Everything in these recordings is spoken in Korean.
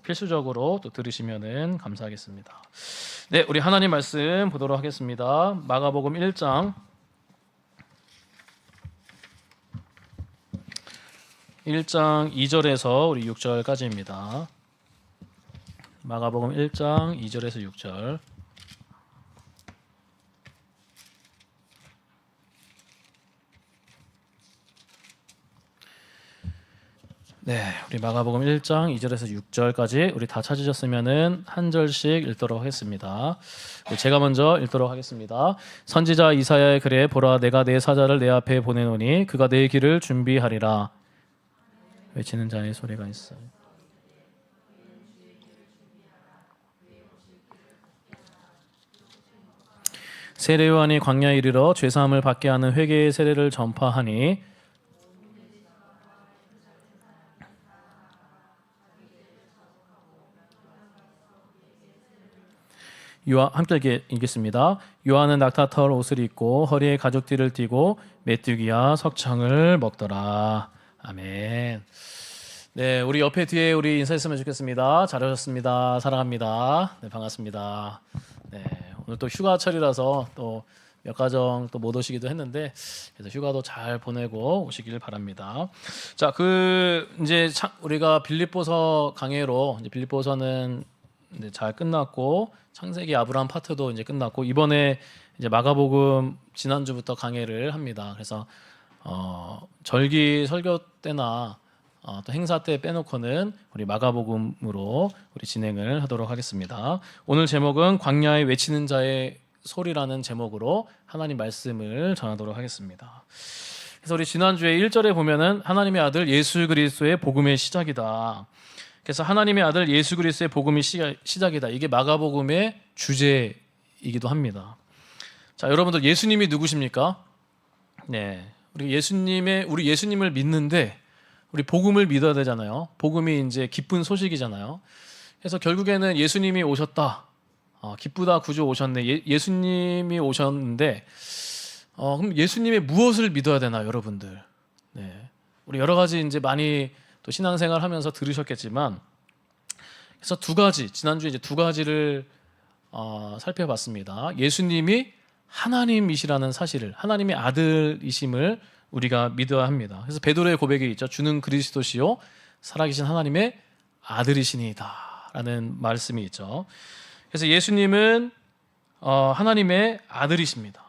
꼭 필수적으로 또 들으시면은 감사하겠습니다. 네, 우리 하나님 말씀 보도록 하겠습니다. 마가복음 1장 2절에서 우리 6절까지입니다. 마가복음 1장 2절에서 6절. 네, 우리 마가복음 1장 2절에서 6절까지 우리 다 찾으셨으면은 한 절씩 읽도록 하겠습니다. 제가 먼저 읽도록 하겠습니다. 선지자 이사야의 글에 보라 내가 내 사자를 내 앞에 보내노니 그가 내 길을 준비하리라. 외치는 자의 소리가 있어요. 세례 요한이 광야에 이르러 죄 사함을 받게 하는 회개의 세례를 전파하니 함께 읽겠습니다. 요한은 낙타털 옷을 입고 허리에 가죽띠를 띠고 메뚜기와 석청을 먹더라. 아멘. 네, 우리 옆에 뒤에 우리 인사했으면 좋겠습니다. 잘하셨습니다. 사랑합니다. 네, 반갑습니다. 네, 오늘 또 휴가철이라서 또 몇 가정 또 못 오시기도 했는데 그래서 휴가도 잘 보내고 오시길 바랍니다. 자, 이제 우리가 빌립보서 강해로 이제 빌립보서는 이제 잘 끝났고 창세기 아브라함 파트도 이제 끝났고 이번에 이제 마가복음 지난주부터 강해를 합니다. 그래서 절기 설교 때나 또 행사 때 빼놓고는 우리 마가복음으로 우리 진행을 하도록 하겠습니다. 오늘 제목은 광야에 외치는 자의 소리라는 제목으로 하나님 말씀을 전하도록 하겠습니다. 그래서 우리 지난주에 1절에 보면은 하나님의 아들 예수 그리스도의 복음의 시작이다. 그래서 하나님의 아들 예수 그리스도의 복음이 시작이다. 이게 마가복음의 주제이기도 합니다. 자, 여러분들 예수님이 누구십니까? 네, 우리 예수님을 믿는데 우리 복음을 믿어야 되잖아요. 복음이 이제 기쁜 소식이잖아요. 그래서 결국에는 예수님이 오셨다. 기쁘다 구주 오셨네. 예수님이 오셨는데 그럼 예수님의 무엇을 믿어야 되나 여러분들? 네, 우리 여러 가지 이제 많이 또 신앙생활 하면서 들으셨겠지만 그래서 지난주에 이제 두 가지를 살펴봤습니다. 예수님이 하나님이시라는 사실을, 하나님의 아들이심을 우리가 믿어야 합니다. 그래서 베드로의 고백이 있죠. 주는 그리스도시요 살아계신 하나님의 아들이시니이다 라는 말씀이 있죠. 그래서 예수님은 하나님의 아들이십니다.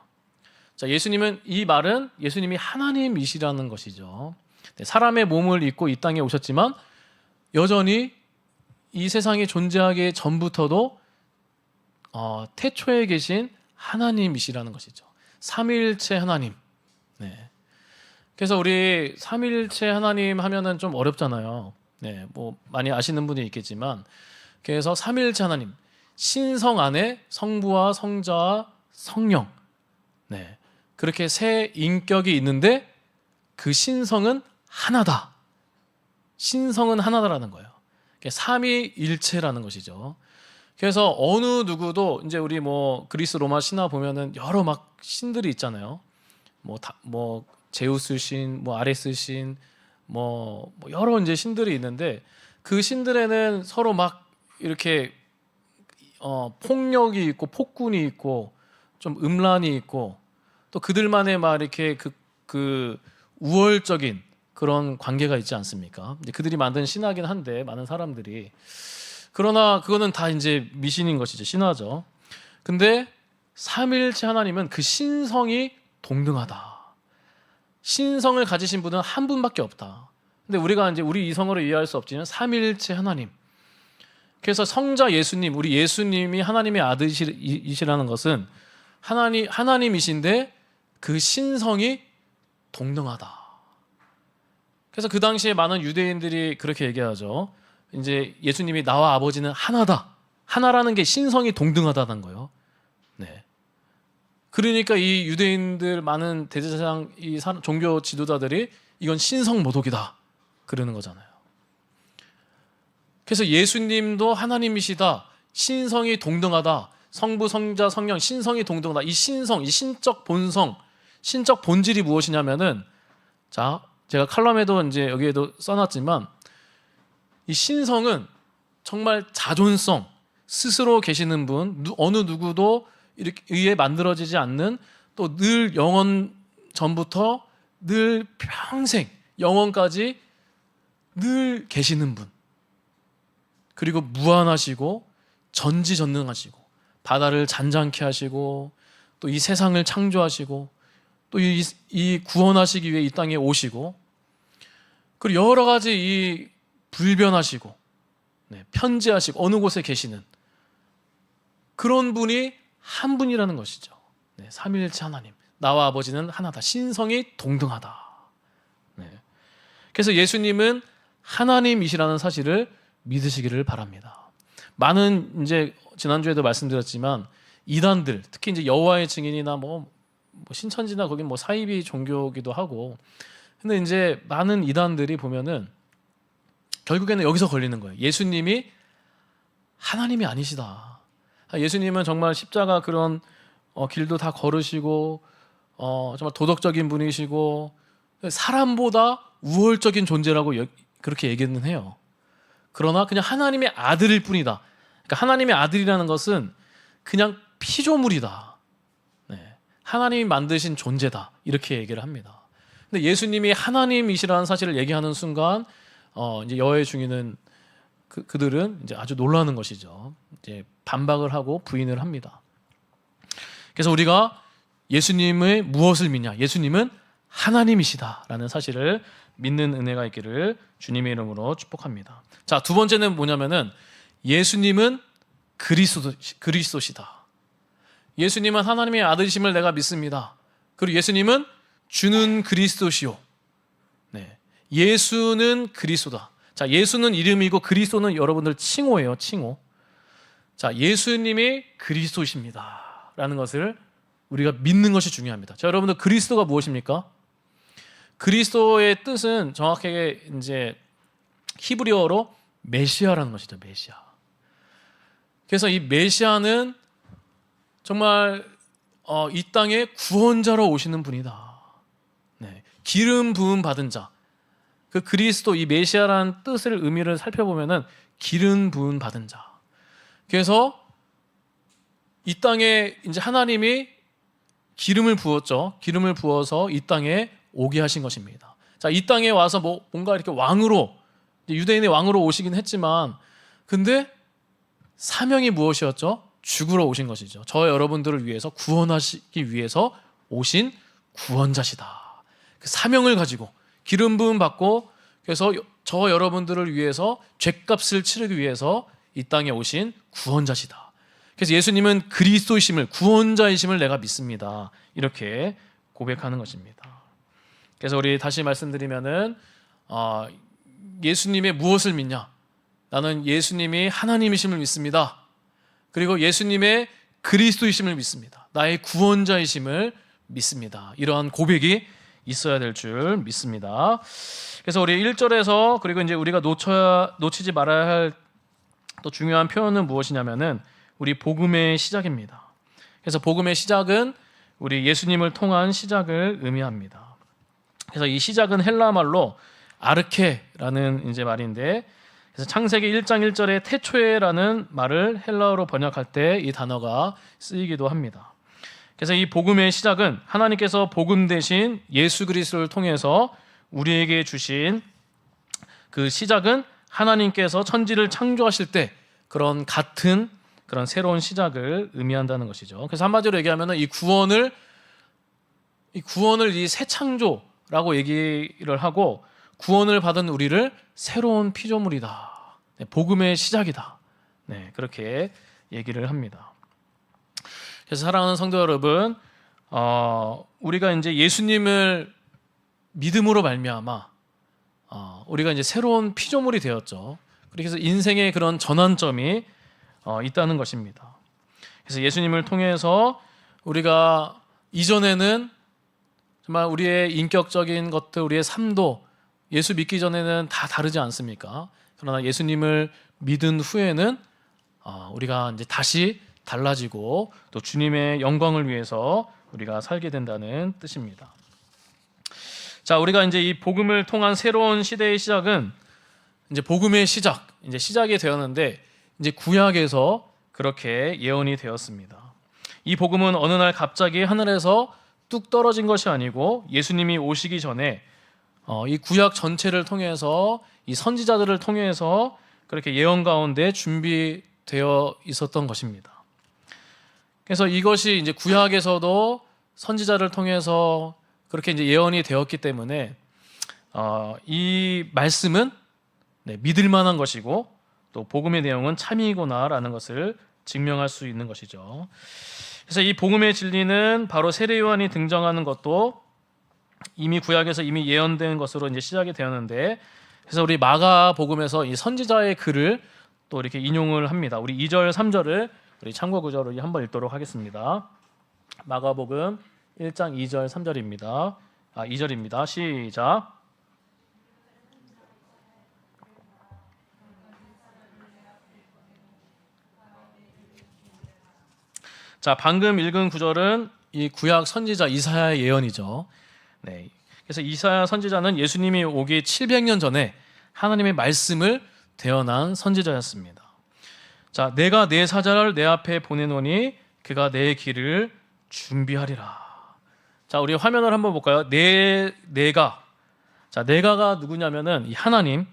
자, 이 말은 예수님이 하나님이시라는 것이죠. 사람의 몸을 입고 이 땅에 오셨지만 여전히 이 세상이 존재하기 전부터도 태초에 계신 하나님이시라는 것이죠. 삼위일체 하나님. 네. 그래서 우리 삼위일체 하나님 하면은 좀 어렵잖아요. 네, 뭐 많이 아시는 분이 있겠지만, 그래서 삼위일체 하나님, 신성 안에 성부와 성자와 성령, 네, 그렇게 세 인격이 있는데 그 신성은 하나다. 신성은 하나다라는 거예요. 삼위일체라는 것이죠. 그래서 어느 누구도 이제 우리 뭐 그리스 로마 신화 보면은 여러 막 신들이 있잖아요. 뭐 제우스 신, 뭐 아레스 신, 뭐 여러 이제 신들이 있는데 그 신들에는 서로 막 이렇게 폭력이 있고 폭군이 있고 좀 음란이 있고 또 그들만의 막 이렇게 그 우월적인 그런 관계가 있지 않습니까? 그들이 만든 신화긴 한데 많은 사람들이, 그러나 그거는 다 이제 미신인 것이죠. 신화죠. 근데 삼위일체 하나님은 그 신성이 동등하다. 신성을 가지신 분은 한 분밖에 없다. 근데 우리가 이제 우리 이성으로 이해할 수 없지만 삼위일체 하나님. 그래서 성자 예수님, 우리 예수님이 하나님의 아들이시라는 것은 하나님이신데 그 신성이 동등하다. 그래서 그 당시에 많은 유대인들이 그렇게 얘기하죠. 이제 예수님이 나와 아버지는 하나다. 하나라는 게 신성이 동등하다는 거예요. 네. 그러니까 이 유대인들 많은 대제사장 이 종교 지도자들이 이건 신성 모독이다 그러는 거잖아요. 그래서 예수님도 하나님이시다. 신성이 동등하다. 성부, 성자, 성령 신성이 동등하다. 이 신성, 이 신적 본성, 신적 본질이 무엇이냐면은, 자, 제가 칼럼에도 이제 여기에도 써놨지만 이 신성은 정말 자존성, 스스로 계시는 분, 어느 누구도 이렇게 의해 만들어지지 않는, 또 늘 영원 전부터 늘 평생 영원까지 늘 계시는 분, 그리고 무한하시고 전지전능하시고 바다를 잔잔케 하시고 또 이 세상을 창조하시고 또 이 구원하시기 위해 이 땅에 오시고, 그리고 여러 가지 이 불변하시고 편지하시고 어느 곳에 계시는 그런 분이 한 분이라는 것이죠. 삼위일체 하나님, 나와 아버지는 하나다, 신성이 동등하다. 그래서 예수님은 하나님이시라는 사실을 믿으시기를 바랍니다. 많은, 이제 지난주에도 말씀드렸지만 이단들, 특히 이제 여호와의 증인이나 뭐 신천지나 거긴 뭐 사이비 종교기도 하고, 근데 이제 많은 이단들이 보면은 결국에는 여기서 걸리는 거예요. 예수님이 하나님이 아니시다. 예수님은 정말 십자가 그런 길도 다 걸으시고 정말 도덕적인 분이시고 사람보다 우월적인 존재라고 그렇게 얘기는 해요. 그러나 그냥 하나님의 아들일 뿐이다. 그러니까 하나님의 아들이라는 것은 그냥 피조물이다. 하나님이 만드신 존재다. 이렇게 얘기를 합니다. 근데 예수님이 하나님이시라는 사실을 얘기하는 순간 이제 여호와의 증인은 그들은 이제 아주 놀라는 것이죠. 이제 반박을 하고 부인을 합니다. 그래서 우리가 예수님의 무엇을 믿냐? 예수님은 하나님이시다라는 사실을 믿는 은혜가 있기를 주님의 이름으로 축복합니다. 자, 두 번째는 뭐냐면은 예수님은 그리스도시다. 예수님은 하나님의 아들이심을 내가 믿습니다. 그리고 예수님은 주는 그리스도시요. 예수는 그리스도다. 자, 예수는 이름이고 그리스도는 여러분들 칭호예요, 칭호. 자, 예수님이 그리스도십니다 라는 것을 우리가 믿는 것이 중요합니다. 자, 여러분들 그리스도가 무엇입니까? 그리스도의 뜻은 정확하게 이제 히브리어로 메시아라는 것이죠. 메시아. 그래서 이 메시아는 정말 이 땅에 구원자로 오시는 분이다. 기름 부음 받은 자. 그 그리스도, 이 메시아라는 뜻을, 의미를 살펴보면은 기름 부음 받은 자. 그래서 이 땅에 이제 하나님이 기름을 부었죠. 기름을 부어서 이 땅에 오게 하신 것입니다. 자, 이 땅에 와서 뭔가 이렇게 왕으로, 유대인의 왕으로 오시긴 했지만, 근데 사명이 무엇이었죠? 죽으러 오신 것이죠. 저 여러분들을 위해서 구원하시기 위해서 오신 구원자시다. 그 사명을 가지고 기름 부음 받고, 그래서 저 여러분들을 위해서 죗값을 치르기 위해서 이 땅에 오신 구원자시다. 그래서 예수님은 그리스도이심을, 구원자이심을 내가 믿습니다. 이렇게 고백하는 것입니다. 그래서 우리 다시 말씀드리면은 예수님의 무엇을 믿냐? 나는 예수님이 하나님이심을 믿습니다. 그리고 예수님의 그리스도이심을 믿습니다. 나의 구원자이심을 믿습니다. 이러한 고백이 있어야 될 줄 믿습니다. 그래서 우리 1절에서, 그리고 이제 우리가 놓치지 말아야 할 또 중요한 표현은 무엇이냐면은 우리 복음의 시작입니다. 그래서 복음의 시작은 우리 예수님을 통한 시작을 의미합니다. 그래서 이 시작은 헬라 말로 아르케라는 이제 말인데, 그래서 창세기 1장 1절에 태초에라는 말을 헬라어로 번역할 때 이 단어가 쓰이기도 합니다. 그래서 이 복음의 시작은 하나님께서 복음 대신 예수 그리스도를 통해서 우리에게 주신 그 시작은 하나님께서 천지를 창조하실 때 그런 같은 그런 새로운 시작을 의미한다는 것이죠. 그래서 한마디로 얘기하면 이 구원을 이 새 창조라고 얘기를 하고, 구원을 받은 우리를 새로운 피조물이다. 복음의 시작이다. 그렇게 얘기를 합니다. 그래서 사랑하는 성도 여러분, 우리가 이제 예수님을 믿음으로 말미암아 우리가 이제 새로운 피조물이 되었죠. 그래서 인생의 그런 전환점이 있다는 것입니다. 그래서 예수님을 통해서 우리가 이전에는 정말 우리의 인격적인 것들, 우리의 삶도 예수 믿기 전에는 다 다르지 않습니까? 그러나 예수님을 믿은 후에는 우리가 이제 다시 달라지고 또 주님의 영광을 위해서 우리가 살게 된다는 뜻입니다. 자, 우리가 이제 이 복음을 통한 새로운 시대의 시작은 이제 복음의 시작, 이제 시작이 되었는데 이제 구약에서 그렇게 예언이 되었습니다. 이 복음은 어느 날 갑자기 하늘에서 뚝 떨어진 것이 아니고 예수님이 오시기 전에 이 구약 전체를 통해서 이 선지자들을 통해서 그렇게 예언 가운데 준비되어 있었던 것입니다. 그래서 이것이 이제 구약에서도 선지자를 통해서 그렇게 이제 예언이 되었기 때문에 이 말씀은 믿을 만한 것이고 또 복음의 내용은 참이구나라는 것을 증명할 수 있는 것이죠. 그래서 이 복음의 진리는 바로 세례 요한이 등장하는 것도 이미 구약에서 이미 예언된 것으로 이제 시작이 되었는데, 그래서 우리 마가복음에서 이 선지자의 글을 또 이렇게 인용을 합니다. 우리 2절, 3절을 우리 참고 구절을 한번 읽도록 하겠습니다. 마가복음 1장 2절, 3절입니다. 2절입니다. 시작. 자, 방금 읽은 구절은 이 구약 선지자 이사야의 예언이죠. 네. 그래서 이사야 선지자는 예수님이 오기 700년 전에 하나님의 말씀을 대언한 선지자였습니다. 자, 내가 내 사자를 내 앞에 보내노니 그가 내 길을 준비하리라. 자, 우리 화면을 한번 볼까요? 내가. 자, 내가가 누구냐면은 이 하나님.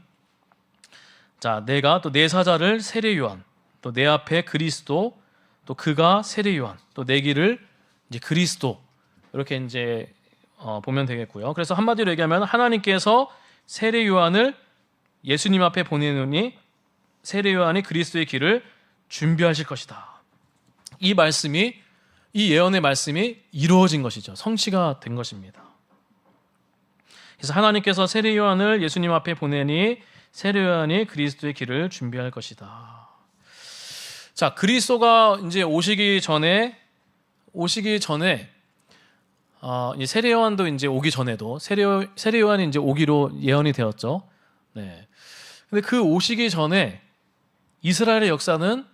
자, 내가 또 내 사자를 세례 요한, 또 내 앞에 그리스도, 또 그가 세례 요한, 또 내 길을 이제 그리스도, 이렇게 이제 보면 되겠고요. 그래서 한마디로 얘기하면 하나님께서 세례 요한을 예수님 앞에 보내노니 세례 요한이 그리스도의 길을 준비하실 것이다. 이 말씀이, 이 예언의 말씀이 이루어진 것이죠. 성취가 된 것입니다. 그래서 하나님께서 세례 요한을 예수님 앞에 보내니 세례 요한이 그리스도의 길을 준비할 것이다. 자, 그리스도가 이제 오시기 전에 이 세례 요한도 이제 오기 전에도 세례 요한이 이제 오기로 예언이 되었죠. 네. 근데 그 오시기 전에 이스라엘의 역사는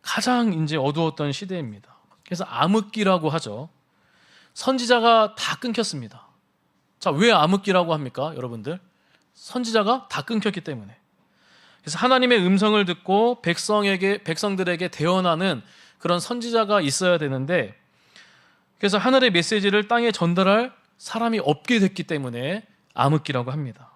가장 이제 어두웠던 시대입니다. 그래서 암흑기라고 하죠. 선지자가 다 끊겼습니다. 자, 왜 암흑기라고 합니까, 여러분들? 선지자가 다 끊겼기 때문에. 그래서 하나님의 음성을 듣고 백성들에게 대언하는 그런 선지자가 있어야 되는데, 그래서 하늘의 메시지를 땅에 전달할 사람이 없게 됐기 때문에 암흑기라고 합니다.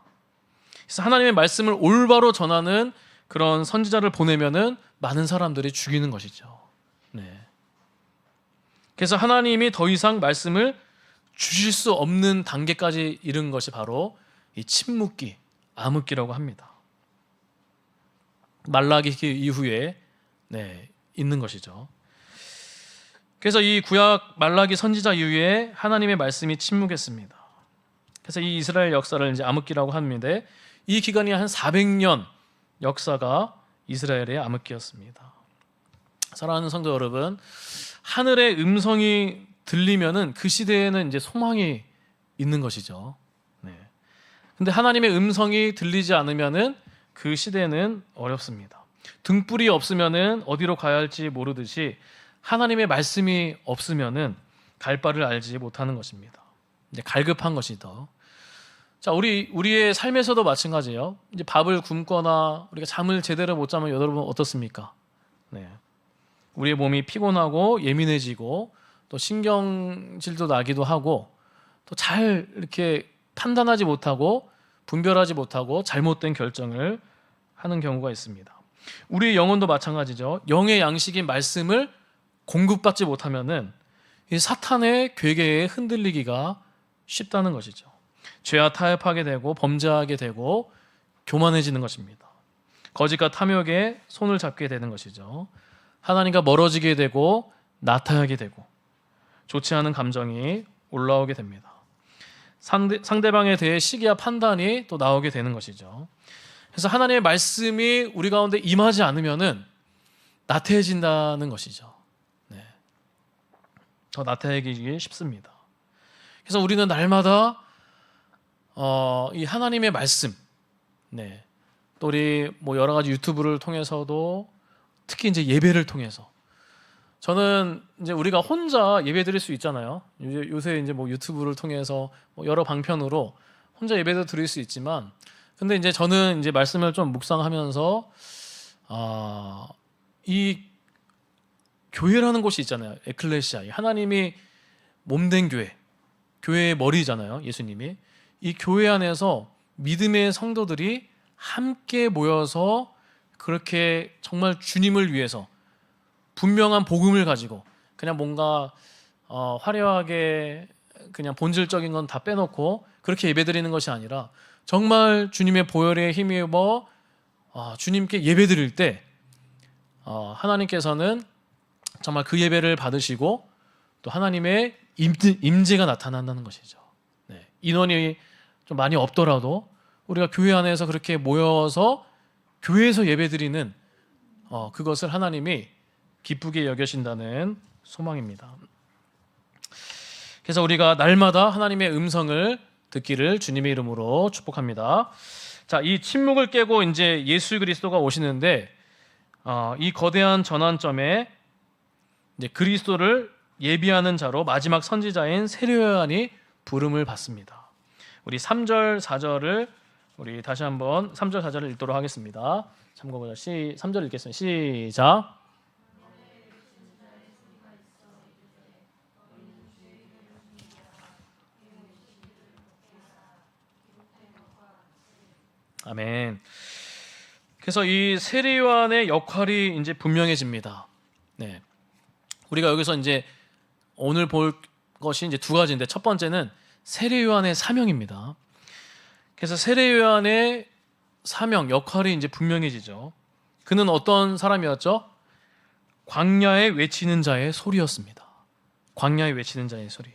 그래서 하나님의 말씀을 올바로 전하는 그런 선지자를 보내면은 많은 사람들이 죽이는 것이죠. 네. 그래서 하나님이 더 이상 말씀을 주실 수 없는 단계까지 이른 것이 바로 이 침묵기, 암흑기라고 합니다. 말라기 이후에 있는 것이죠. 그래서 이 구약 말라기 선지자 이후에 하나님의 말씀이 침묵했습니다. 그래서 이 이스라엘 역사를 이제 암흑기라고 하는데, 이 기간이 한 400년 역사가 이스라엘의 암흑기였습니다. 사랑하는 성도 여러분, 하늘의 음성이 들리면은 그 시대에는 이제 소망이 있는 것이죠. 네. 근데 하나님의 음성이 들리지 않으면은 그 시대는 어렵습니다. 등불이 없으면은 어디로 가야 할지 모르듯이 하나님의 말씀이 없으면은 갈 바를 알지 못하는 것입니다. 이제 갈급한 것이죠. 자, 우리의 삶에서도 마찬가지예요. 이제 밥을 굶거나 우리가 잠을 제대로 못 자면 여러분 어떻습니까? 네. 우리의 몸이 피곤하고 예민해지고 또 신경질도 나기도 하고 또 잘 이렇게 판단하지 못하고 분별하지 못하고 잘못된 결정을 하는 경우가 있습니다. 우리의 영혼도 마찬가지죠. 영의 양식인 말씀을 공급받지 못하면은 이 사탄의 괴계에 흔들리기가 쉽다는 것이죠. 죄와 타협하게 되고 범죄하게 되고 교만해지는 것입니다. 거짓과 탐욕에 손을 잡게 되는 것이죠. 하나님과 멀어지게 되고 나태하게 되고 좋지 않은 감정이 올라오게 됩니다. 상대방에 대해 시기와 판단이 또 나오게 되는 것이죠. 그래서 하나님의 말씀이 우리 가운데 임하지 않으면은 나태해진다는 것이죠. 네. 더 나태해지기 쉽습니다. 그래서 우리는 날마다 이 하나님의 말씀, 또 우리 뭐 여러 가지 유튜브를 통해서도 특히 이제 예배를 통해서 저는 이제 우리가 혼자 예배 드릴 수 있잖아요. 요새 이제 뭐 유튜브를 통해서 뭐 여러 방편으로 혼자 예배도 드릴 수 있지만 근데 이제 저는 이제 말씀을 좀 묵상하면서 이 교회라는 곳이 있잖아요. 에클레시아, 하나님이 몸된 교회, 교회의 머리잖아요. 예수님이. 이 교회 안에서 믿음의 성도들이 함께 모여서 그렇게 정말 주님을 위해서 분명한 복음을 가지고 그냥 뭔가 화려하게 그냥 본질적인 건 다 빼놓고 그렇게 예배드리는 것이 아니라 정말 주님의 보혈에 힘입어 주님께 예배드릴 때 하나님께서는 정말 그 예배를 받으시고 또 하나님의 임재가 나타난다는 것이죠. 네. 인원이 좀 많이 없더라도 우리가 교회 안에서 그렇게 모여서 교회에서 예배드리는 그것을 하나님이 기쁘게 여겨신다는 소망입니다. 그래서 우리가 날마다 하나님의 음성을 듣기를 주님의 이름으로 축복합니다. 자, 이 침묵을 깨고 이제 예수 그리스도가 오시는데 이 거대한 전환점에 이제 그리스도를 예비하는 자로 마지막 선지자인 세례요한이 부름을 받습니다. 우리 3절 4절을 우리 다시 한번 3절 4절을 읽도록 하겠습니다. 참고보자 3절 읽겠습니다. 시작. 아멘. 그래서 이 세례요한의 역할이 이제 분명해집니다. 네. 우리가 여기서 이제 오늘 볼 것이 이제 두 가지인데 첫 번째는 세례요한의 사명입니다. 그래서 세례요한의 사명, 역할이 이제 분명해지죠. 그는 어떤 사람이었죠? 광야에 외치는 자의 소리였습니다. 광야에 외치는 자의 소리.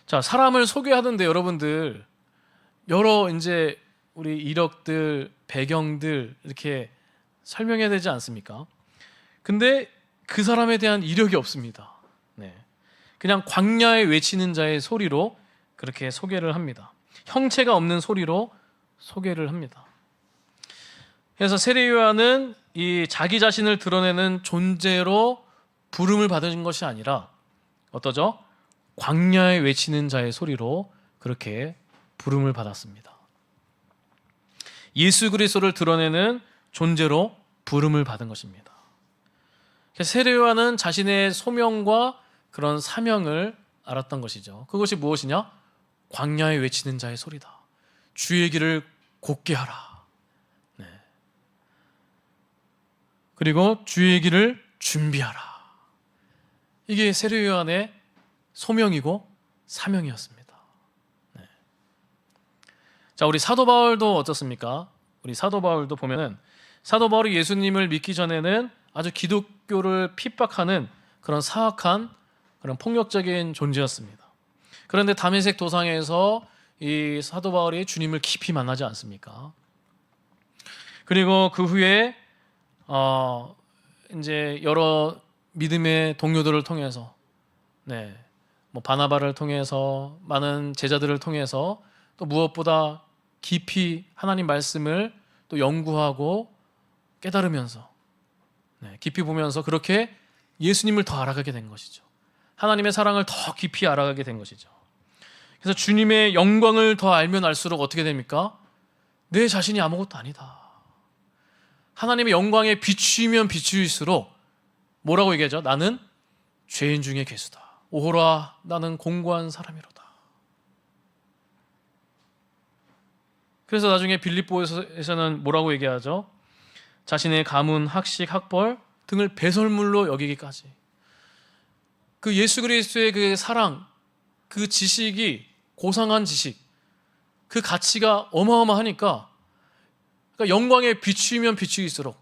자, 사람을 소개하던데 여러분들 여러 이제 우리 이력들, 배경들 이렇게 설명해야 되지 않습니까? 근데 그 사람에 대한 이력이 없습니다. 네. 그냥 광야에 외치는 자의 소리로 그렇게 소개를 합니다. 형체가 없는 소리로 소개를 합니다. 그래서 세례요한은 이 자기 자신을 드러내는 존재로 부름을 받은 것이 아니라 어떠죠? 광야에 외치는 자의 소리로 그렇게 부름을 받았습니다. 예수 그리스도를 드러내는 존재로 부름을 받은 것입니다. 세례요한은 자신의 소명과 그런 사명을 알았던 것이죠. 그것이 무엇이냐? 광야에 외치는 자의 소리다. 주의 길을 곧게 하라. 네. 그리고 주의 길을 준비하라. 이게 세례요한의 소명이고 사명이었습니다. 네. 자, 우리 사도 바울도 어떻습니까? 우리 사도 바울도 보면은 사도 바울이 예수님을 믿기 전에는 아주 기독교를 핍박하는 그런 사악한 그런 폭력적인 존재였습니다. 그런데 다메섹 도상에서 이 사도 바울이 주님을 깊이 만나지 않습니까? 그리고 그 후에 이제 여러 믿음의 동료들을 통해서 뭐 바나바를 통해서 많은 제자들을 통해서 또 무엇보다 깊이 하나님 말씀을 또 연구하고 깨달으면서 깊이 보면서 그렇게 예수님을 더 알아가게 된 것이죠. 하나님의 사랑을 더 깊이 알아가게 된 것이죠. 그래서 주님의 영광을 더 알면 알수록 어떻게 됩니까? 내 자신이 아무것도 아니다. 하나님의 영광에 비추면 비추일수록 뭐라고 얘기하죠? 나는 죄인 중에 괴수다. 오호라, 나는 공고한 사람이로다. 그래서 나중에 빌립보에서는 뭐라고 얘기하죠? 자신의 가문, 학식, 학벌 등을 배설물로 여기기까지. 그 예수 그리스도의 그 사랑, 그 지식이 고상한 지식, 그 가치가 어마어마하니까 그러니까 영광에 비추면 비추일수록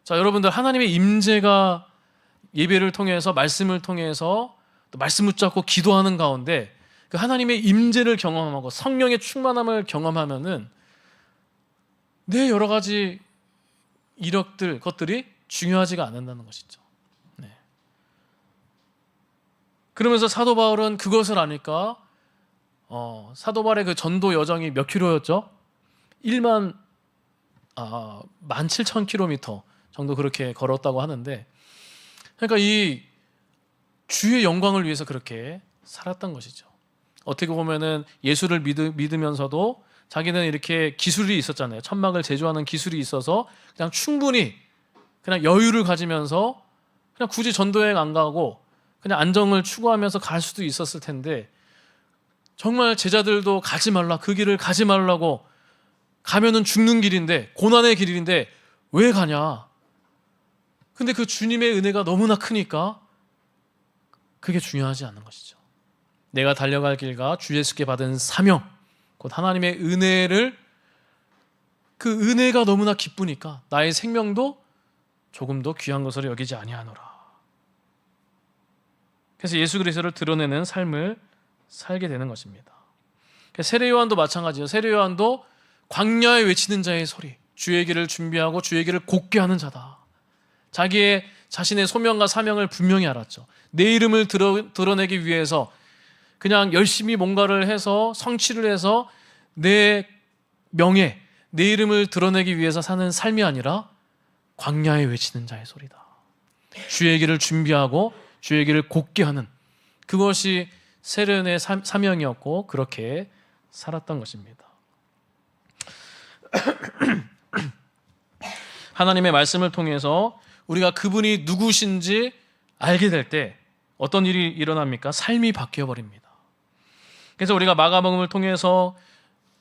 자, 여러분들 하나님의 임재가 예배를 통해서 말씀을 통해서 또 말씀 붙잡고 기도하는 가운데 그 하나님의 임재를 경험하고 성령의 충만함을 경험하면은 내 여러 가지 이력들, 것들이 중요하지가 않는다는 것이죠. 네. 그러면서 사도 바울은 그것을 아니까 사도 바울의 그 전도 여정이 몇 킬로였죠? 17,000km 정도 그렇게 걸었다고 하는데 그러니까 이 주의 영광을 위해서 그렇게 살았던 것이죠. 어떻게 보면은 예수를 믿으면서도 자기는 이렇게 기술이 있었잖아요. 천막을 제조하는 기술이 있어서 그냥 충분히 그냥 여유를 가지면서 그냥 굳이 전도여행 안 가고 그냥 안정을 추구하면서 갈 수도 있었을 텐데, 정말 제자들도 가지 말라, 그 길을 가지 말라고, 가면은 죽는 길인데, 고난의 길인데 왜 가냐? 근데 그 주님의 은혜가 너무나 크니까 그게 중요하지 않는 것이죠. 내가 달려갈 길과 주 예수께 받은 사명, 곧 하나님의 은혜를, 그 은혜가 너무나 기쁘니까 나의 생명도 조금도 귀한 것으로 여기지 아니하노라. 그래서 예수 그리스도를 드러내는 삶을 살게 되는 것입니다. 세례 요한도 마찬가지예요. 세례 요한도 광야에 외치는 자의 소리, 주의 길을 준비하고 주의 길을 곧게 하는 자다. 자신의 소명과 사명을 분명히 알았죠. 내 이름을 드러내기 위해서 그냥 열심히 뭔가를 해서 성취를 해서 내 명예, 내 이름을 드러내기 위해서 사는 삶이 아니라 광야에 외치는 자의 소리다. 주의 길을 준비하고 주의 길을 곧게 하는, 그것이 세례요한의 사명이었고 그렇게 살았던 것입니다. 하나님의 말씀을 통해서 우리가 그분이 누구신지 알게 될 때 어떤 일이 일어납니까? 삶이 바뀌어버립니다. 그래서 우리가 마가복음을 통해서,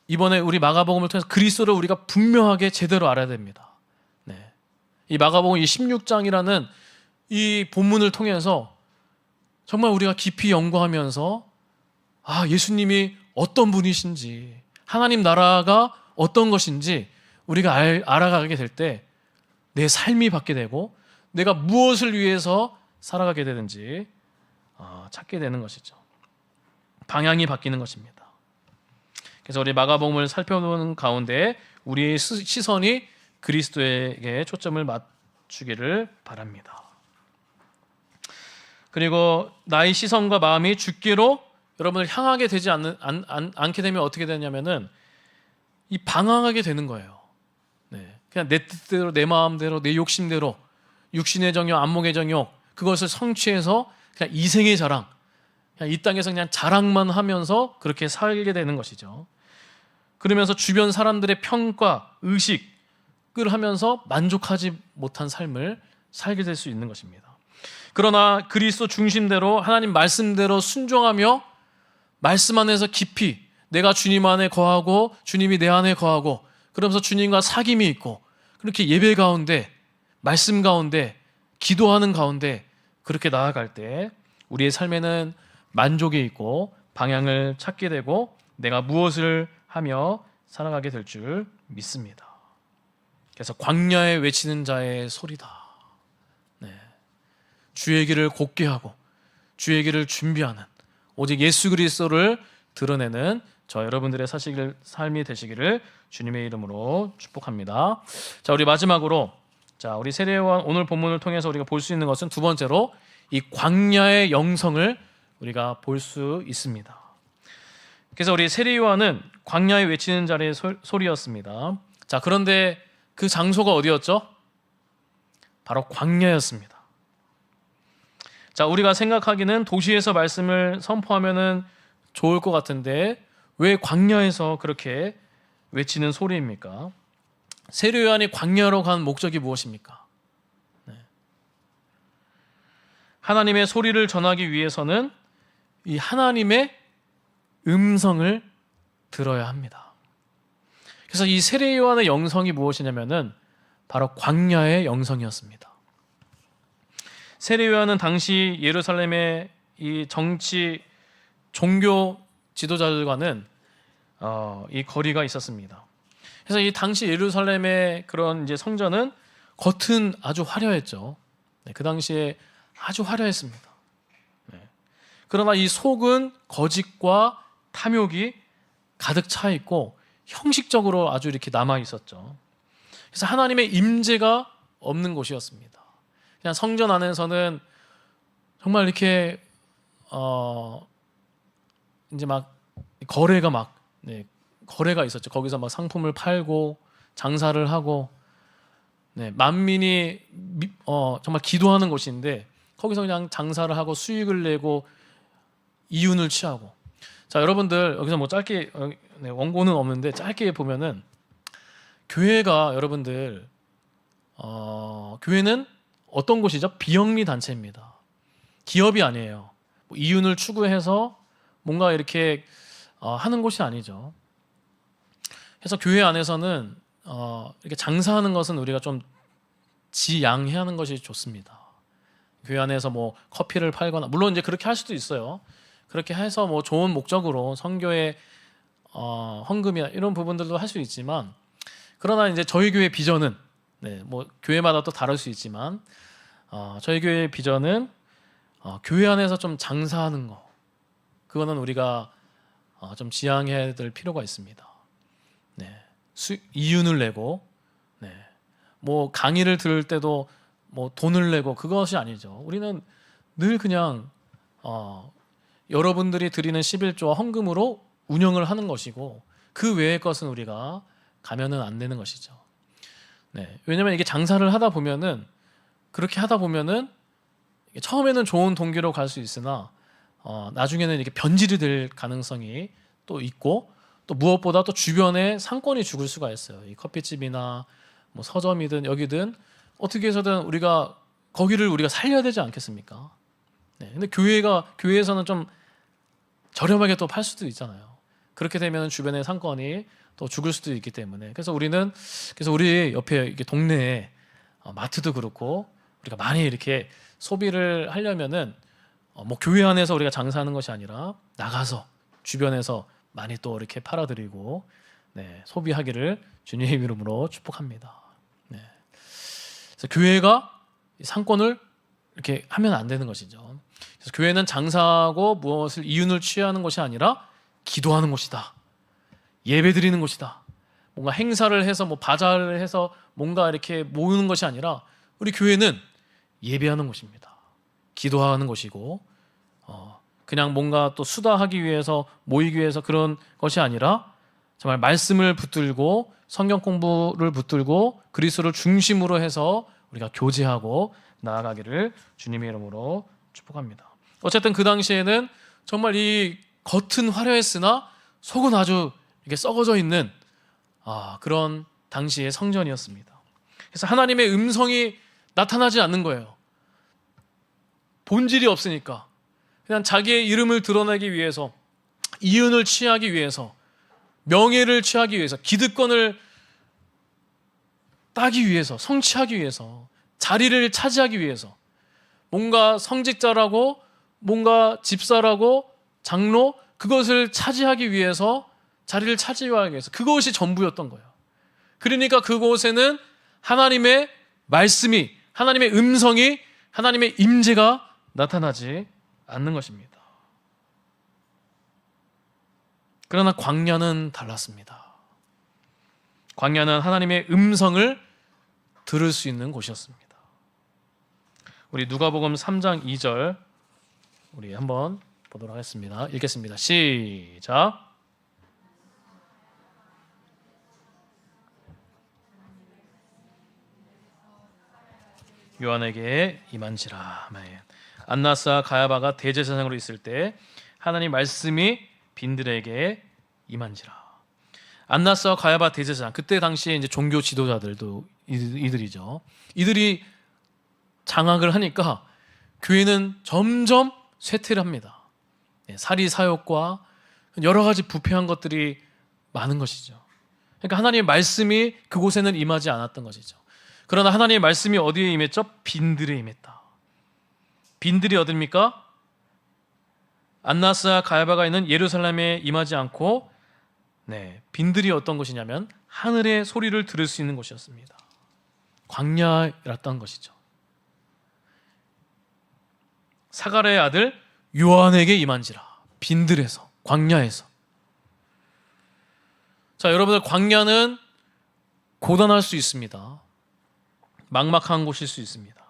이번에 우리 마가복음을 통해서 그리스도를 우리가 분명하게 제대로 알아야 됩니다. 네. 이 마가복음 이 16장이라는 이 본문을 통해서 정말 우리가 깊이 연구하면서 예수님이 어떤 분이신지, 하나님 나라가 어떤 것인지 우리가 알아가게 될 때 내 삶이 바뀌게 되고 내가 무엇을 위해서 살아가게 되는지 찾게 되는 것이죠. 방향이 바뀌는 것입니다. 그래서 우리 마가복음을 살펴보는 가운데 우리의 시선이 그리스도에게 초점을 맞추기를 바랍니다. 그리고 나의 시선과 마음이 주께로 여러분을 향하게 되지 않게 되면 어떻게 되냐면은 이 방황하게 되는 거예요. 네. 그냥 내 뜻대로, 내 마음대로, 내 욕심대로, 육신의 정욕, 안목의 정욕, 그것을 성취해서 그냥 이생의 자랑, 그냥 이 땅에서 그냥 자랑만 하면서 그렇게 살게 되는 것이죠. 그러면서 주변 사람들의 평가, 의식을 하면서 만족하지 못한 삶을 살게 될 수 있는 것입니다. 그러나 그리스도 중심대로 하나님 말씀대로 순종하며 말씀 안에서 깊이 내가 주님 안에 거하고 주님이 내 안에 거하고, 그러면서 주님과 사귐이 있고 그렇게 예배 가운데, 말씀 가운데, 기도하는 가운데 그렇게 나아갈 때 우리의 삶에는 만족이 있고 방향을 찾게 되고 내가 무엇을 하며 살아가게 될 줄 믿습니다. 그래서 광야에 외치는 자의 소리다. 네. 주의 길을 곧게 하고 주의 길을 준비하는, 오직 예수 그리스도를 드러내는 저 여러분들의 삶이 되시기를 주님의 이름으로 축복합니다. 자, 우리 마지막으로, 우리 세례요한 오늘 본문을 통해서 우리가 볼 수 있는 것은 두 번째로 이 광야의 영성을 우리가 볼 수 있습니다. 그래서 우리 세례요한은 광야에 외치는 자의 소리였습니다. 자, 그런데 그 장소가 어디였죠? 바로 광야였습니다. 자, 우리가 생각하기는 도시에서 말씀을 선포하면은 좋을 것 같은데 왜 광야에서 그렇게 외치는 소리입니까? 세례요한이 광야로 간 목적이 무엇입니까? 네. 하나님의 소리를 전하기 위해서는 이 하나님의 음성을 들어야 합니다. 그래서 이 세례요한의 영성이 무엇이냐면은 바로 광야의 영성이었습니다. 세례요한은 당시 예루살렘의 이 정치 종교 지도자들과는 이 거리가 있었습니다. 그래서 이 당시 예루살렘의 그런 이제 성전은 겉은 아주 화려했죠. 네, 그 당시에 아주 화려했습니다. 네. 그러나 이 속은 거짓과 탐욕이 가득 차 있고 형식적으로 아주 이렇게 남아 있었죠. 그래서 하나님의 임재가 없는 곳이었습니다. 그냥 성전 안에서는 정말 이렇게 이제 막 거래가 있었죠. 거기서 막 상품을 팔고 장사를 하고, 만민이 정말 기도하는 곳인데 거기서 그냥 장사를 하고 수익을 내고 이윤을 취하고, 자, 여러분들 여기서 뭐 짧게 원고는 없는데 짧게 보면은 교회가 여러분들 교회는 어떤 곳이죠? 비영리 단체입니다. 기업이 아니에요. 뭐 이윤을 추구해서 뭔가 이렇게 하는 곳이 아니죠. 그래서 교회 안에서는 이렇게 장사하는 것은 우리가 좀 지양해야 하는 것이 좋습니다. 교회 안에서 뭐 커피를 팔거나 물론 이제 그렇게 할 수도 있어요. 그렇게 해서 뭐 좋은 목적으로 선교의 헌금이나 이런 부분들도 할 수 있지만 그러나 이제 저희 교회 비전은 뭐 교회마다 또 다를 수 있지만 저희 교회의 비전은 교회 안에서 좀 장사하는 거 그거는 우리가 좀 지향해야 될 필요가 있습니다. 이윤을 내고 뭐 강의를 들을 때도 뭐 돈을 내고 그것이 아니죠. 우리는 늘 그냥 여러분들이 드리는 11조와 헌금으로 운영을 하는 것이고 그 외의 것은 우리가 가면은 안 되는 것이죠. 왜냐하면 이게 장사를 하다 보면은 그렇게 하다 보면은 처음에는 좋은 동기로 갈 수 있으나 나중에는 이렇게 변질이 될 가능성이 또 있고 또 무엇보다 또 주변에 상권이 죽을 수가 있어요. 이 커피집이나 뭐 서점이든 여기든 어떻게 해서든 우리가 거기를 우리가 살려야 되지 않겠습니까? 근데 교회에서는 좀 저렴하게 또 팔 수도 있잖아요. 그렇게 되면 주변의 상권이 또 죽을 수도 있기 때문에 그래서 우리 옆에 이렇게 동네에 마트도 그렇고 우리가 많이 이렇게 소비를 하려면은 뭐 교회 안에서 우리가 장사하는 것이 아니라 나가서 주변에서 많이 또 이렇게 팔아드리고 소비하기를 주님의 이름으로 축복합니다. 그래서 교회가 상권을 이렇게 하면 안 되는 것이죠. 그래서 교회는 장사하고 무엇을 이윤을 취하는 것이 아니라 기도하는 곳이다. 예배드리는 곳이다. 뭔가 행사를 해서 뭐 바자를 해서 뭔가 이렇게 모으는 것이 아니라 우리 교회는 예배하는 곳입니다. 기도하는 곳이고 그냥 뭔가 또 수다하기 위해서 모이기 위해서 그런 것이 아니라 정말 말씀을 붙들고 성경 공부를 붙들고 그리스도를 중심으로 해서 우리가 교제하고 나아가기를 주님의 이름으로 축복합니다. 어쨌든 그 당시에는 정말 이 겉은 화려했으나 속은 아주 이렇게 썩어져 있는 그런 당시의 성전이었습니다. 그래서 하나님의 음성이 나타나지 않는 거예요. 본질이 없으니까 그냥 자기의 이름을 드러내기 위해서 이윤을 취하기 위해서 명예를 취하기 위해서 기득권을 따기 위해서 성취하기 위해서 자리를 차지하기 위해서 뭔가 성직자라고 뭔가 집사라고 장로 그것을 차지하기 위해서 자리를 차지하기 위해서 그것이 전부였던 거예요. 그러니까 그곳에는 하나님의 말씀이 하나님의 음성이 하나님의 임재가 나타나지 않는 것입니다. 그러나 광야는 달랐습니다. 광야는 하나님의 음성을 들을 수 있는 곳이었습니다. 우리 누가복음 3장 2절 우리 한번 보도록 하겠습니다. 읽겠습니다. 시작. 요한에게 임한지라. 안나스와 가야바가 대제사장으로 있을 때 하나님 말씀이 빈들에게 임한지라. 안나스와 가야바 대제사장 그때 당시에 이제 종교 지도자들도 이들이죠. 이들이 장악을 하니까 교회는 점점 쇠퇴를 합니다. 사리 사욕과 여러 가지 부패한 것들이 많은 것이죠. 그러니까 하나님의 말씀이 그곳에는 임하지 않았던 것이죠. 그러나 하나님의 말씀이 어디에 임했죠? 빈들에 임했다. 빈들이 어디입니까? 안나스와 가야바가 있는 예루살렘에 임하지 않고 빈들이 어떤 곳이냐면 하늘의 소리를 들을 수 있는 곳이었습니다. 광야였던 것이죠. 사가랴의 아들 요한에게 임한지라. 빈들에서 광야에서. 자, 여러분들 광야는 고단할 수 있습니다. 막막한 곳일 수 있습니다.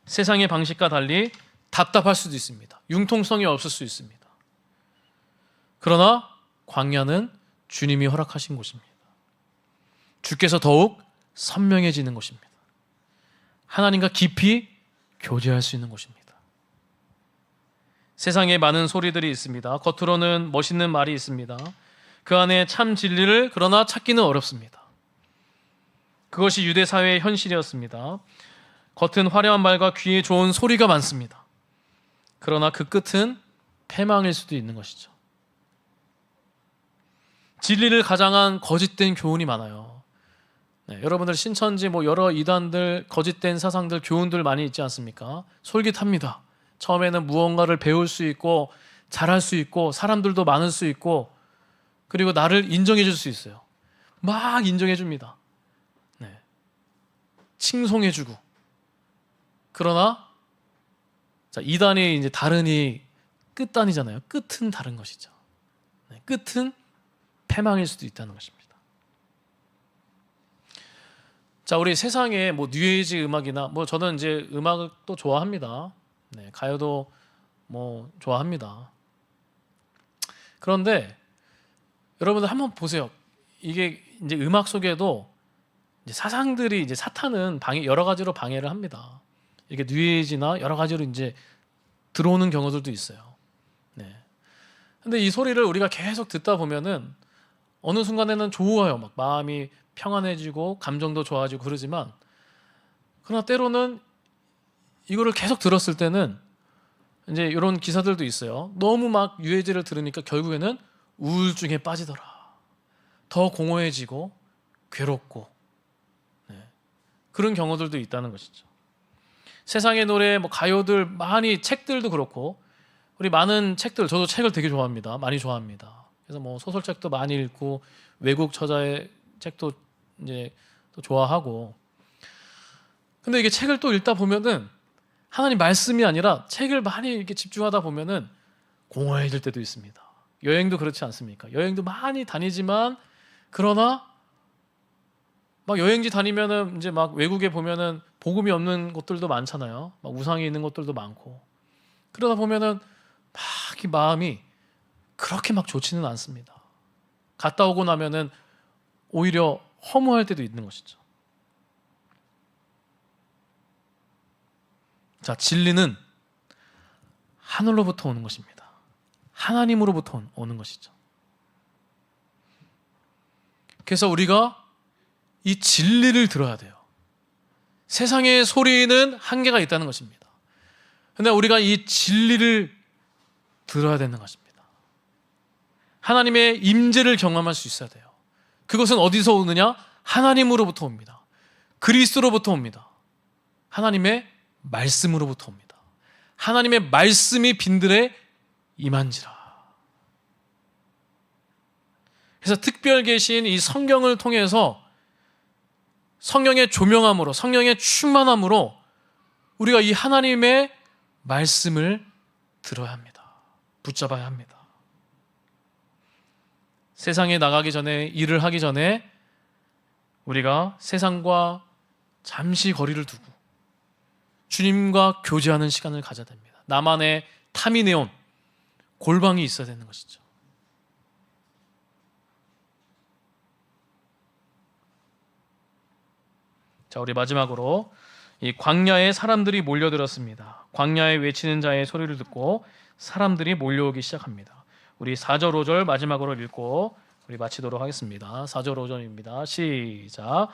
세상의 방식과 달리 답답할 수도 있습니다. 융통성이 없을 수 있습니다. 그러나 광야는 주님이 허락하신 곳입니다. 주께서 더욱 선명해지는 곳입니다. 하나님과 깊이 교제할 수 있는 곳입니다. 세상에 많은 소리들이 있습니다. 겉으로는 멋있는 말이 있습니다. 그 안에 참 진리를 그러나 찾기는 어렵습니다. 그것이 유대 사회의 현실이었습니다. 겉은 화려한 말과 귀에 좋은 소리가 많습니다. 그러나 그 끝은 패망일 수도 있는 것이죠. 진리를 가장한 거짓된 교훈이 많아요. 네, 여러분들 신천지 여러 이단들, 거짓된 사상들, 교훈들 많이 있지 않습니까? 솔깃합니다. 처음에는 무언가를 배울 수 있고 잘할 수 있고 사람들도 많을 수 있고 그리고 나를 인정해 줄 수 있어요. 막 인정해 줍니다. 네. 칭송해 주고. 그러나 자, 이단이 이제 다른이 끝단이잖아요. 끝은 다른 것이죠. 네, 끝은 패망일 수도 있다는 것입니다. 자, 우리 세상에 뉴에이지 음악이나 저는 이제 음악도 좋아합니다. 네, 가요도 좋아합니다. 그런데 여러분들 한번 보세요. 이게 이제 음악 속에도 이제 사상들이 이제 사탄은 여러 가지로 방해를 합니다. 이게 뉴에이지나 여러 가지로 이제 들어오는 경우들도 있어요. 네. 근데 이 소리를 우리가 계속 듣다 보면은 어느 순간에는 좋아요. 막 마음이 평안해지고 감정도 좋아지고 그러지만 그러나 때로는 이거를 계속 들었을 때는 이제 이런 기사들도 있어요. 너무 막 유해지를 들으니까 결국에는 우울증에 빠지더라. 더 공허해지고 괴롭고 그런 경우들도 있다는 것이죠. 세상의 노래, 가요들 많이 책들도 그렇고 우리 많은 책들 저도 책을 되게 좋아합니다. 많이 좋아합니다. 그래서 소설책도 많이 읽고 외국 저자의 책도 이제 또 좋아하고 근데 이게 책을 또 읽다 보면은 하나님 말씀이 아니라 책을 많이 이렇게 집중하다 보면은 공허해질 때도 있습니다. 여행도 그렇지 않습니까? 여행도 많이 다니지만 그러나 막 여행지 다니면은 이제 막 외국에 보면은 복음이 없는 곳들도 많잖아요. 막 우상이 있는 곳들도 많고 그러다 보면은 막 이 마음이 그렇게 막 좋지는 않습니다. 갔다 오고 나면은 오히려 허무할 때도 있는 것이죠. 자, 진리는 하늘로부터 오는 것입니다. 하나님으로부터 오는 것이죠. 그래서 우리가 이 진리를 들어야 돼요. 세상의 소리는 한계가 있다는 것입니다. 그런데 우리가 이 진리를 들어야 되는 것입니다. 하나님의 임재를 경험할 수 있어야 돼요. 그것은 어디서 오느냐? 하나님으로부터 옵니다. 그리스도로부터 옵니다. 하나님의 말씀으로부터 옵니다. 하나님의 말씀이 빈들에 임한지라. 그래서 특별 계신 이 성경을 통해서 성령의 조명함으로 성령의 충만함으로 우리가 이 하나님의 말씀을 들어야 합니다. 붙잡아야 합니다. 세상에 나가기 전에 일을 하기 전에 우리가 세상과 잠시 거리를 두고 주님과 교제하는 시간을 가져야 됩니다. 나만의 탐이 내온 골방이 있어야 되는 것이죠. 자, 우리 마지막으로 이 광야에 사람들이 몰려들었습니다. 광야에 외치는 자의 소리를 듣고 사람들이 몰려오기 시작합니다. 우리 4절 5절 마지막으로 읽고 우리 마치도록 하겠습니다. 4절 5절입니다. 시작.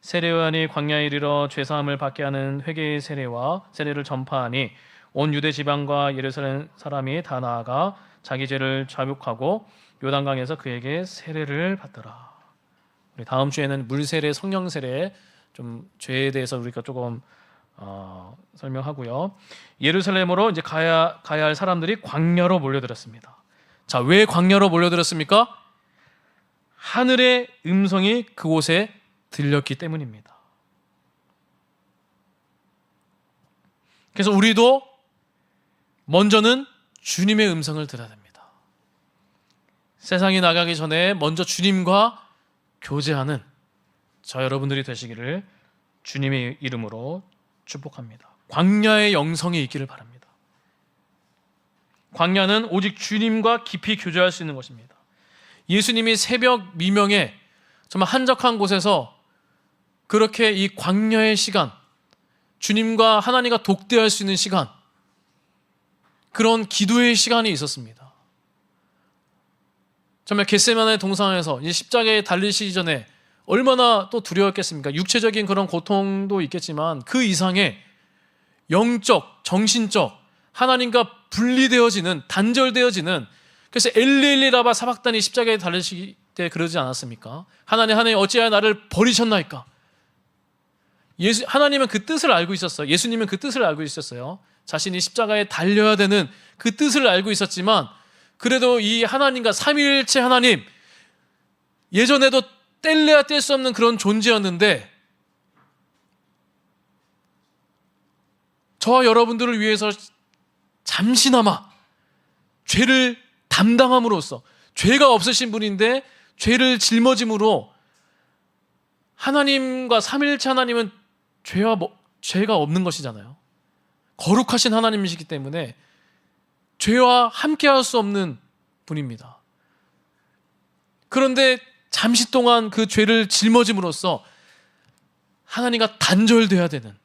세례요한이 광야에 이르러 죄사함을 받게 하는 회개의 세례를 전파하니 온 유대 지방과 예루살렘 사람이 다 나아가 자기 죄를 자복하고 요단강에서 그에게 세례를 받더라. 우리 다음 주에는 물세례, 성령세례 좀 죄에 대해서 우리가 조금 설명하고요. 예루살렘으로 이제 가야 할 사람들이 광야로 몰려들었습니다. 자, 왜 광야로 몰려들었습니까? 하늘의 음성이 그곳에 들렸기 때문입니다. 그래서 우리도 먼저는 주님의 음성을 들어야 됩니다. 세상에 나가기 전에 먼저 주님과 교제하는 저 여러분들이 되시기를 주님의 이름으로 축복합니다. 광야의 영성이 있기를 바랍니다. 광야는 오직 주님과 깊이 교제할 수 있는 것입니다. 예수님이 새벽 미명에 정말 한적한 곳에서 그렇게 이 광야의 시간, 주님과 하나님과 독대할 수 있는 시간, 그런 기도의 시간이 있었습니다. 정말 겟세마네 동산에서 이제 십자가에 달리시기 전에 얼마나 또 두려웠겠습니까? 육체적인 그런 고통도 있겠지만 그 이상의 영적, 정신적, 하나님과 분리되어지는, 단절되어지는, 그래서 엘리 라바 사박단이 십자가에 달리시기 때 그러지 않았습니까? 하나님 어찌하여 나를 버리셨나이까? 하나님은 그 뜻을 알고 있었어요. 예수님은 그 뜻을 알고 있었어요. 자신이 십자가에 달려야 되는 그 뜻을 알고 있었지만 그래도 이 하나님과 삼위일체 하나님, 예전에도 뗄래야 뗄 수 없는 그런 존재였는데 저와 여러분들을 위해서 잠시나마 죄를 담당함으로써, 죄가 없으신 분인데 죄를 짊어짐으로, 하나님과 삼위일체 하나님은 죄가 없는 것이잖아요. 거룩하신 하나님이시기 때문에 죄와 함께할 수 없는 분입니다. 그런데 잠시 동안 그 죄를 짊어짐으로써 하나님과 단절돼야 되는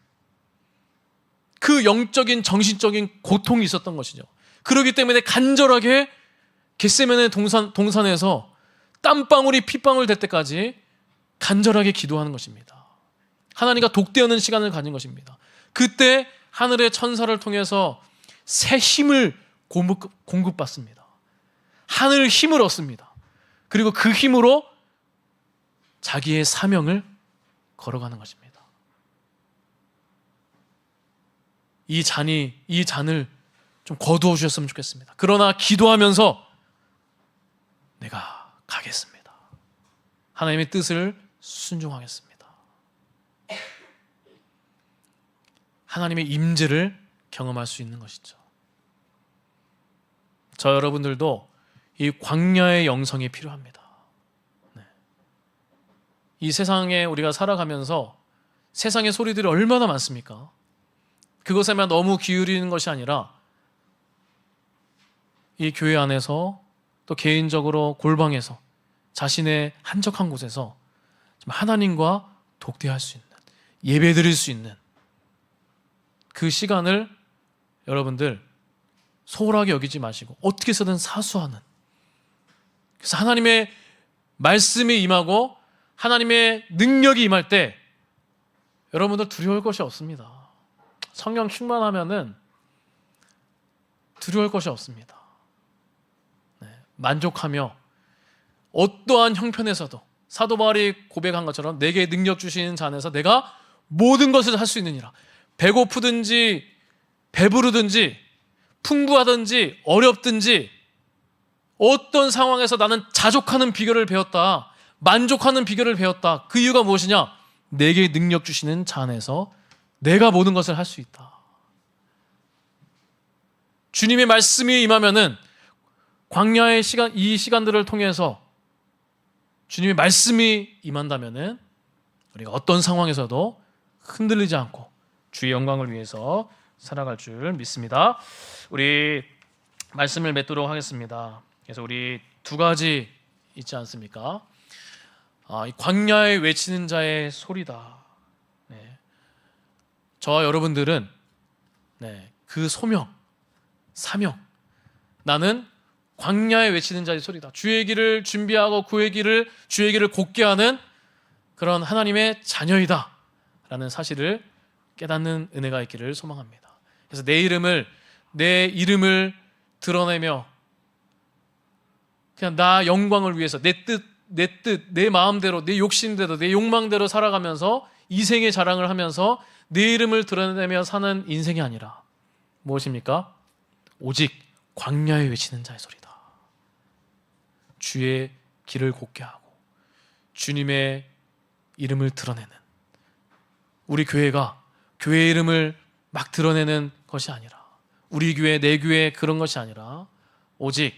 그 영적인 정신적인 고통이 있었던 것이죠. 그렇기 때문에 간절하게 겟세마네 동산에서 땀방울이 핏방울 될 때까지 간절하게 기도하는 것입니다. 하나님과 독대하는 시간을 가진 것입니다. 그때 하늘의 천사를 통해서 새 힘을 공급받습니다. 하늘 힘을 얻습니다. 그리고 그 힘으로 자기의 사명을 걸어가는 것입니다. 이 잔을 좀 거두어 주셨으면 좋겠습니다. 그러나 기도하면서 내가 가겠습니다. 하나님의 뜻을 순종하겠습니다. 하나님의 임재를 경험할 수 있는 것이죠. 저 여러분들도 이 광야의 영성이 필요합니다. 이 세상에 우리가 살아가면서 세상의 소리들이 얼마나 많습니까? 그것에만 너무 기울이는 것이 아니라 이 교회 안에서 또 개인적으로 골방에서 자신의 한적한 곳에서 하나님과 독대할 수 있는, 예배 드릴 수 있는 그 시간을 여러분들 소홀하게 여기지 마시고 어떻게 해서든 사수하는, 그래서 하나님의 말씀이 임하고 하나님의 능력이 임할 때 여러분들 두려울 것이 없습니다. 성령 충만하면은 두려울 것이 없습니다. 만족하며 어떠한 형편에서도 사도 바울이 고백한 것처럼 내게 능력 주시는 자 안에서 내가 모든 것을 할 수 있느니라. 배고프든지 배부르든지 풍부하든지 어렵든지 어떤 상황에서 나는 자족하는 비결을 배웠다. 만족하는 비결을 배웠다. 그 이유가 무엇이냐? 내게 능력 주시는 자 안에서 내가 모든 것을 할 수 있다. 주님의 말씀이 임하면은 광야의 시간, 이 시간들을 통해서 주님의 말씀이 임한다면은 우리가 어떤 상황에서도 흔들리지 않고 주의 영광을 위해서 살아갈 줄 믿습니다. 우리 말씀을 맺도록 하겠습니다. 그래서 우리 두 가지 있지 않습니까? 이 광야에 외치는 자의 소리다. 저와 여러분들은 그 소명, 사명, 나는 광야에 외치는 자의 소리다. 주의 길을 준비하고 주의 길을 곧게 하는 그런 하나님의 자녀이다 라는 사실을 깨닫는 은혜가 있기를 소망합니다. 그래서 내 이름을 드러내며 그냥 나 영광을 위해서 내 뜻, 내 마음대로, 내 욕심대로, 내 욕망대로 살아가면서 이생의 자랑을 하면서 내 이름을 드러내며 사는 인생이 아니라 무엇입니까? 오직 광야에 외치는 자의 소리다. 주의 길을 곧게 하고 주님의 이름을 드러내는, 우리 교회가 교회의 이름을 막 드러내는 것이 아니라, 우리 교회, 내 교회 그런 것이 아니라 오직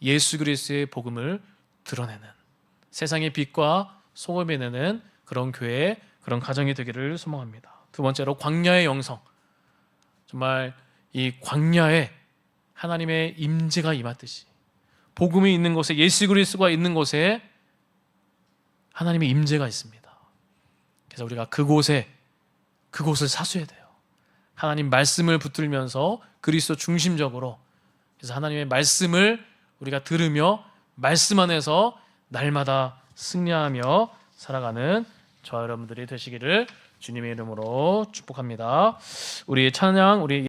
예수 그리스도의 복음을 드러내는, 세상의 빛과 소금이 되는 그런 교회, 그런 가정이 되기를 소망합니다. 두 번째로 광야의 영성, 정말 이 광야에 하나님의 임재가 임하듯이 복음이 있는 곳에, 예수 그리스도가 있는 곳에 하나님의 임재가 있습니다. 그래서 우리가 그곳을 사수해야 돼요. 하나님 말씀을 붙들면서 그리스도 중심적으로 그래서 하나님의 말씀을 우리가 들으며 말씀 안에서 날마다 승리하며 살아가는 저와 여러분들이 되시기를 주님의 이름으로 축복합니다. 우리 찬양 우리